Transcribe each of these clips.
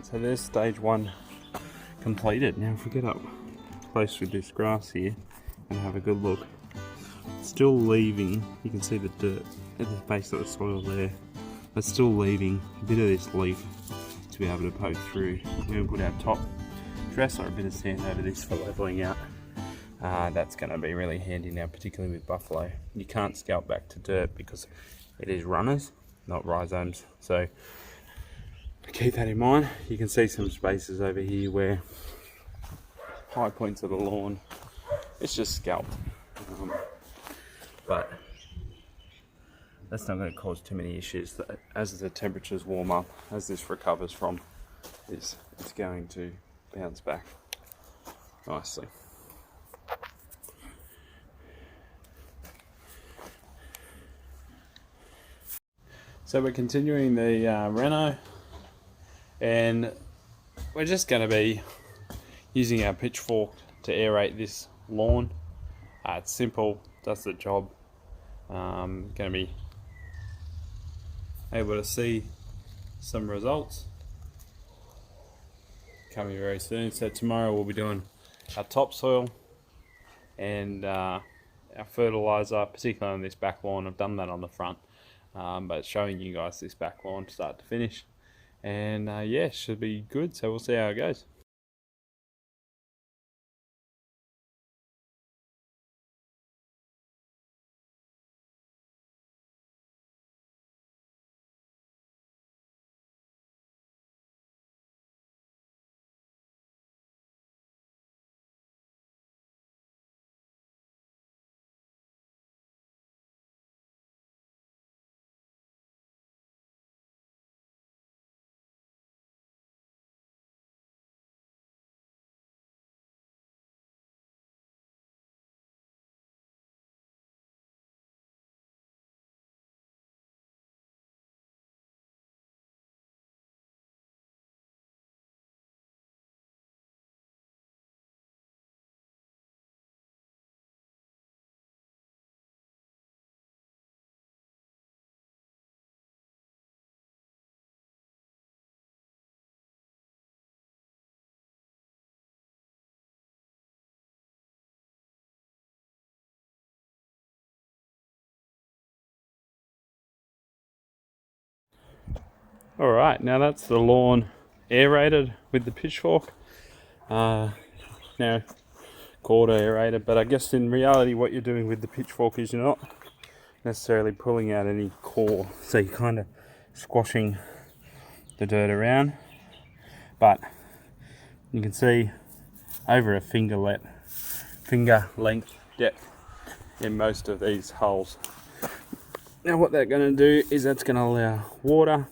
So there's stage 1 completed. Now if we get up close with this grass here and have a good look, it's still leaving, you can see the dirt at the base of the soil there, it's still leaving a bit of this leaf to be able to poke through. We're going to put our top dress or a bit of sand over this for levelling out. That's going to be really handy now, particularly with buffalo. You can't scalp back to dirt because it is runners, not rhizomes. So keep that in mind. You can see some spaces over here where high points of the lawn, it's just scalped. But that's not going to cause too many issues. As the temperatures warm up, as this recovers from this, it's going to bounce back nicely. So we're continuing the reno, and we're just going to be using our pitchfork to aerate this lawn. It's simple, does the job. Going to be able to see some results coming very soon. So tomorrow we'll be doing our topsoil and our fertilizer, particularly on this back lawn. I've done that on the front, but showing you guys this back lawn start to finish, and yeah, should be good. So we'll see how it goes. Alright, now that's the lawn aerated with the pitchfork. Now called aerated, but I guess in reality what you're doing with the pitchfork is you're not necessarily pulling out any core, so you're kind of squashing the dirt around, but you can see over a finger length depth in most of these holes. Now what they're going to do is that's going to allow water,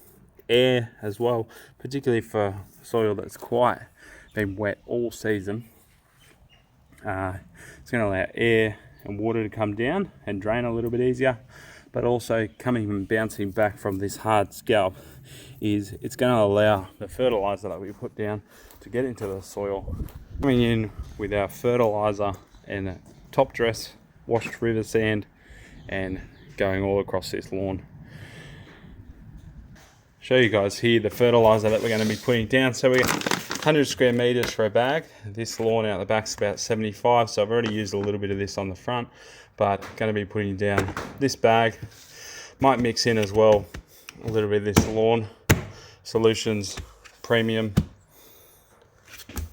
air as well, particularly for soil that's quite been wet all season. It's going to allow air and water to come down and drain a little bit easier, but also coming and bouncing back from this hard scalp is it's going to allow the fertilizer that we put down to get into the soil. Coming in with our fertilizer and a top dress, washed river sand, and going all across this lawn. Show you guys here the fertilizer that we're going to be putting down. So we're 100 square meters for a bag. This lawn out the back's about 75, so I've already used a little bit of this on the front, but going to be putting down this bag. Might mix in as well a little bit of this Lawn Solutions premium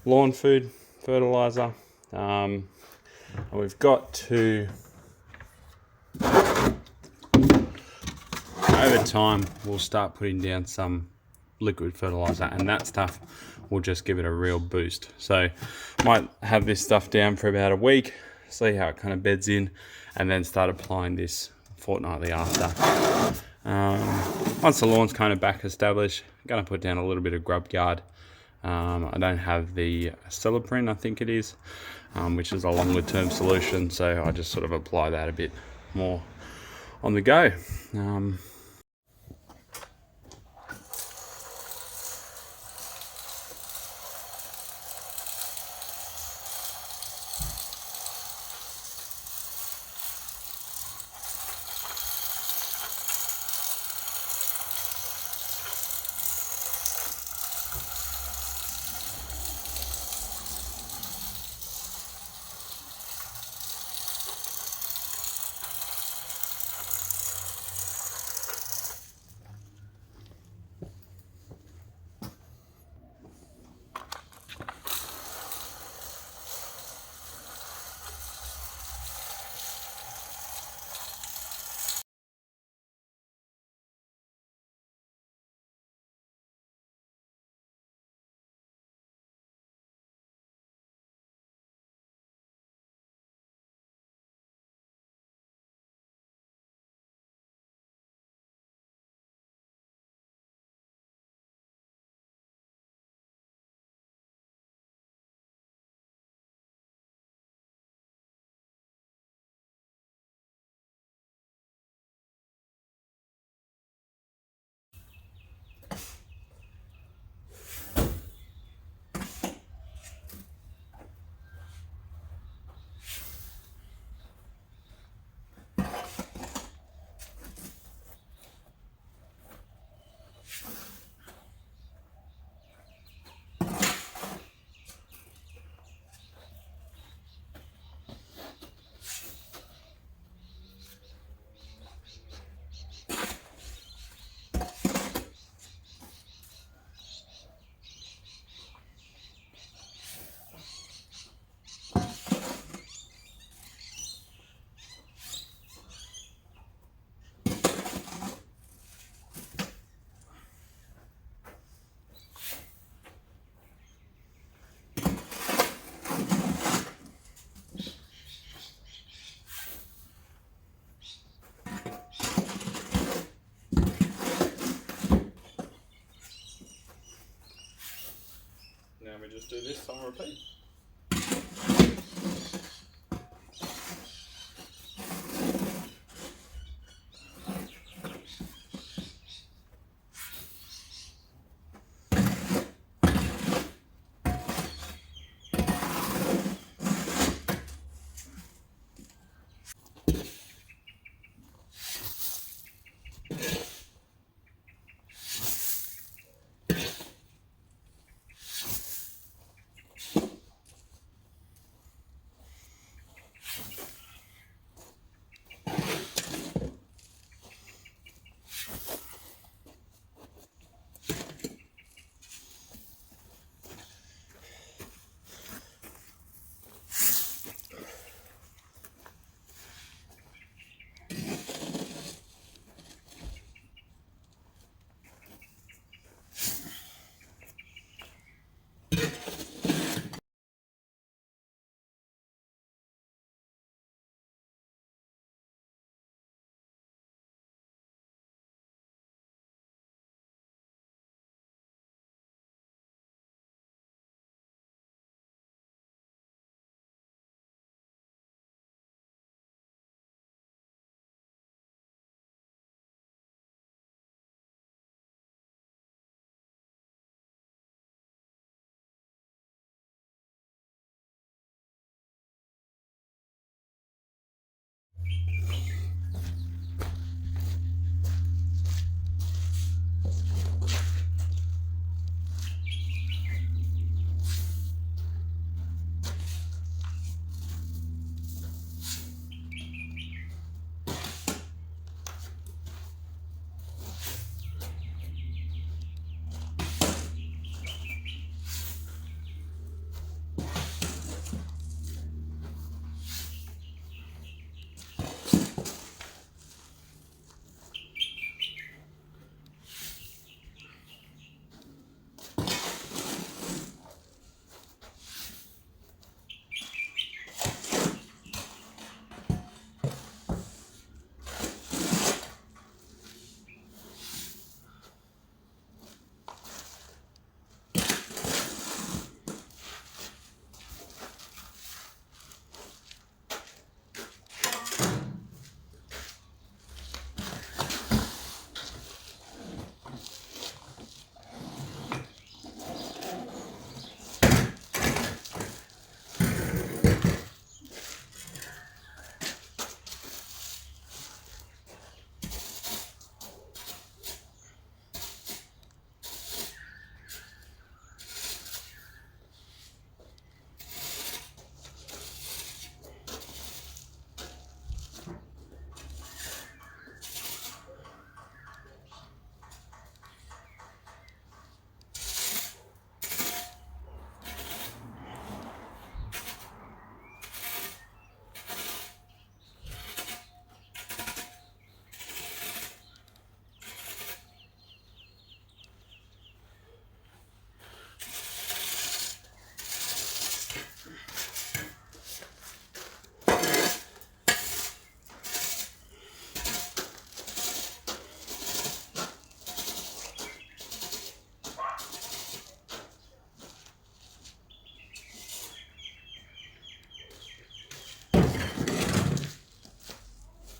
lawn food fertilizer. And we've got to, over time, we'll start putting down some liquid fertilizer, and that stuff will just give it a real boost. So might have this stuff down for about a week, see how it kind of beds in, and then start applying this fortnightly after. Once the lawn's kind of back established, I'm going to put down a little bit of grub guard. I don't have the Celloprint, I think it is, which is a longer term solution, so I just sort of apply that a bit more on the go. do this on repeat.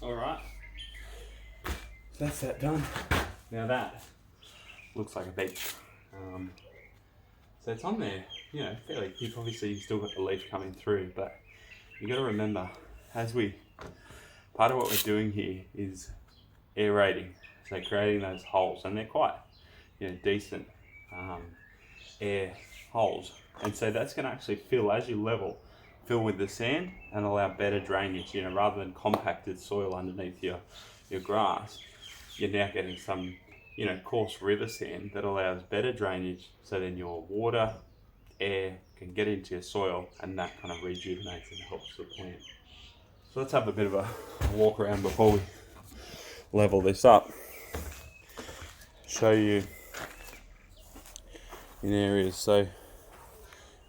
Alright, that's that done. Now that looks like a beach. So it's on there, you know, fairly thick. Obviously you've still got the leaf coming through, but you got to remember, part of what we're doing here is aerating, so creating those holes, and they're quite, you know, decent air holes, and so that's going to actually fill as you fill with the sand and allow better drainage. You know, rather than compacted soil underneath your grass, you're now getting some, you know, coarse river sand that allows better drainage, so then your water, air can get into your soil, and that kind of rejuvenates and helps the plant. So let's have a bit of a walk around before we level this up. Show you in areas. So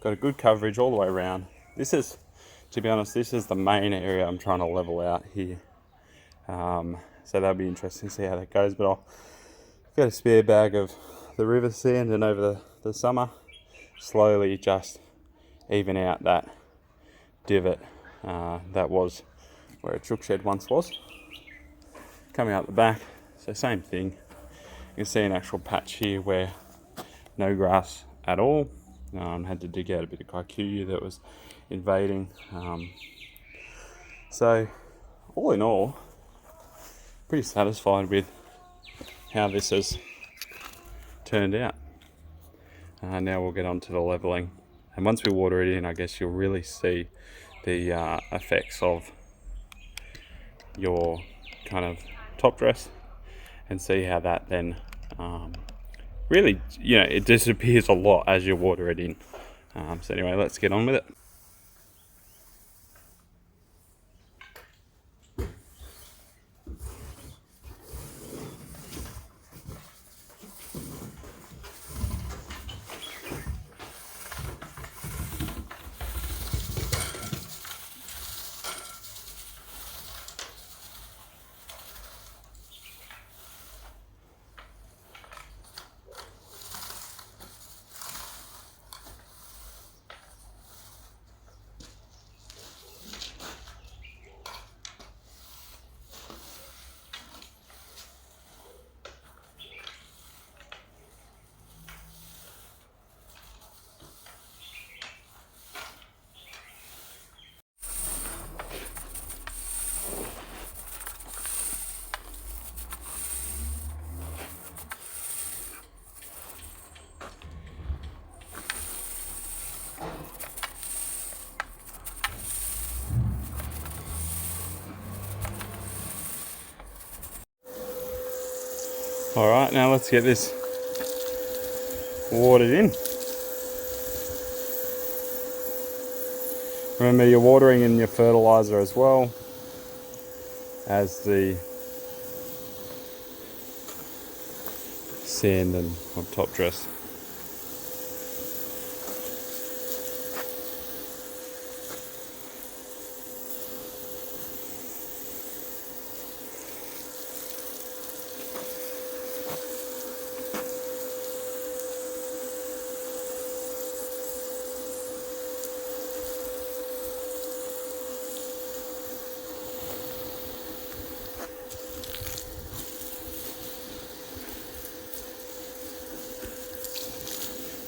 got a good coverage all the way around. This is, to be honest, this is the main area I'm trying to level out here. So that'll be interesting to see how that goes. But I'll get a spare bag of the river sand, and over the summer slowly just even out that divot that was where a chook shed once was. Coming out the back, so same thing. You can see an actual patch here where no grass at all. Had to dig out a bit of kikuyu that was invading. So all in all, pretty satisfied with how this has turned out. Now we'll get on to the leveling, and once we water it in, I guess you'll really see the effects of your kind of top dress, and see how that then really, it disappears a lot as you water it in. So anyway, let's get on with it. All right, now let's get this watered in. Remember, you're watering in your fertilizer as well as the sand and top dress.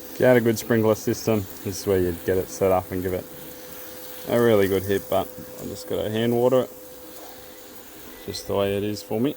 If you had a good sprinkler system, this is where you'd get it set up and give it a really good hit, but I just got to hand water it, just the way it is for me.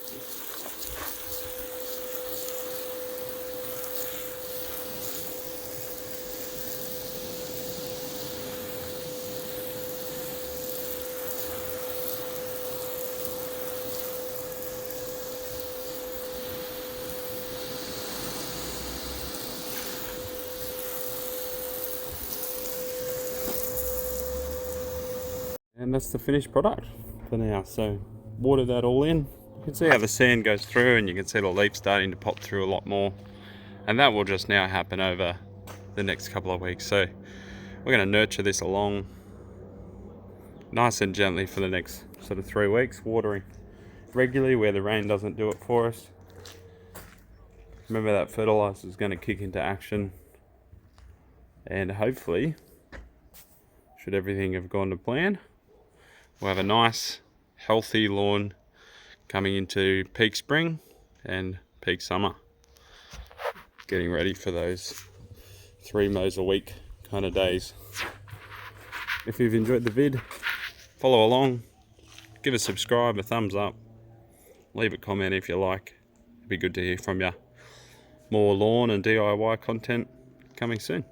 And that's the finished product for now. So water that all in. You can see how the sand goes through, and you can see the leaf starting to pop through a lot more. And that will just now happen over the next couple of weeks. So we're going to nurture this along nice and gently for the next sort of 3 weeks, watering regularly where the rain doesn't do it for us. Remember, that fertilizer is going to kick into action, and hopefully, should everything have gone to plan, we'll have a nice healthy lawn coming into peak spring and peak summer, getting ready for those 3 mows a week kind of days. If you've enjoyed the vid, follow along, give a subscribe, a thumbs up, leave a comment if you like. It'd be good to hear from you. More lawn and DIY content coming soon.